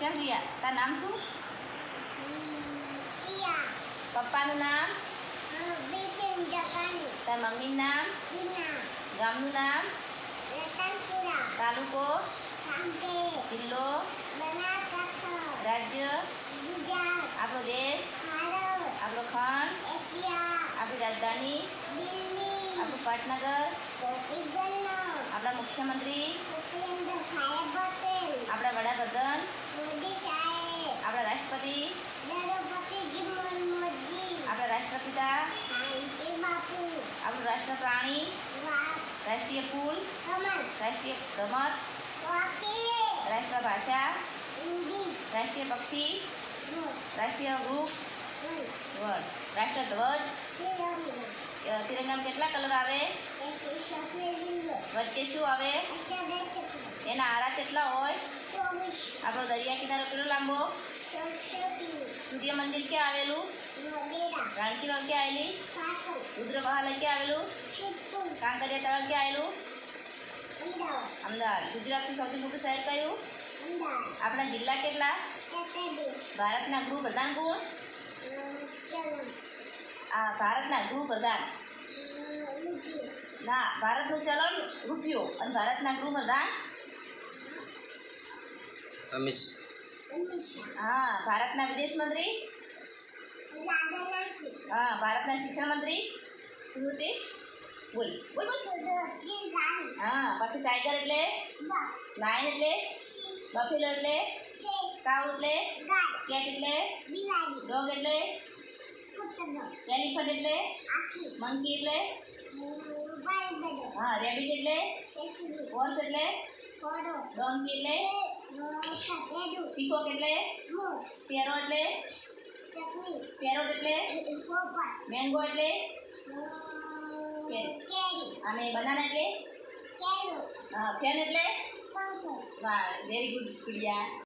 ચાલ રિયા, તારું નામ શું? ઈયા પપ્પાનું નામ? વિષ્ણુ જકાની તારા મમ્મીનું નામ? વિના ગામનું નામ? રતનપુરા તાલુકો? કાંકે જિલ્લો? બનાસકાંઠા રાજ્ય? ગુજરાત આપણો દેશ? ભારત આપણો ખંડ? એશિયા આપણી રાજધાની? દિલ્હી આપણું પાટનગર? પોર્ટુગલનો આપણા મુખ્યમંત્રી? ભૂપેન્દ્રભાઈ પટેલ આપણા વડાપ્રધાન? મોદી સાહેબ આપણા રાષ્ટ્રપતિ? દ્રૌપદીજી મુર્મુજી આપણા રાષ્ટ્રપિતા? શાંતિ બાપુ આપણું રાષ્ટ્ર પ્રાણી? વાઘ રાષ્ટ્રીય ફૂલ? કમલ રાષ્ટ્રીય રમત? કોકી રાષ્ટ્ર ભાષા? હિન્દી રાષ્ટ્રીય પક્ષી? મોર રાષ્ટ્રીય વૃક્ષ? વન વડ. રાષ્ટ્રધ્વજ? તિરંગો તિરંગામાં કેટલા કલર આવે? કેસરી સફેદ લીલો વચ્ચે શું આવે? અચાનક ચક્ર એના આરા કેટલા હોય? 24 આપણો દરિયા કિનારો કેટલો લાંબો? સરસ્વતી સૂર્ય મંદિર ક્યાં આવેલું? મોદેરા રાણકી વાવ ક્યાં આવેલી? પાટણ રુદ્ર મહાલય ક્યાં આવેલું? શિવપુર કાંકરિયા તળાવ ક્યાં આવેલું? અમદાવાદ અમદાવાદ. ગુજરાતનું સૌથી મોટું શહેર કયું? અમદાવાદ આપણા જિલ્લા કેટલા? પ્રદેશ ભારતના ગૃહપ્રધાન કોણ? ચલણ ભારતના ગૃહપ્રધાન? રૂપિયો ના, ભારતનું ચલણ રૂપિયો અને ભારતના ગૃહપ્રધાન? અમીષા હા. ભારતના વિદેશ મંત્રી? લાદનાસી હા. ભારતના શિક્ષણ મંત્રી? સ્મૃતિ? બોલ બોલ બોલ. સુદર્શી લાલ હા. પછી ટાઈગર એટલે? બસ લાયન એટલે? સિંહ બફેલો એટલે? કે કાઉ એટલે? ગાય કેટ એટલે? બિલાડી ડોગ એટલે? કૂતરો એલિફન્ટ એટલે? આખી મંકી એટલે? વાલદડો હા. રેબિટ એટલે? સેસુડી હોર્સ એટલે? ઘોડો ડોંકી એટલે? સફેદું પીકોક એટલે? મોર સ્પેરો એટલે? ચકલી પેરોટ એટલે? પોપટ મેંગો એટલે? કેરી અને બનાના એટલે? કેળું ફેન એટલે? પંખો વાહ, વેરી ગુડ ગુડિયા.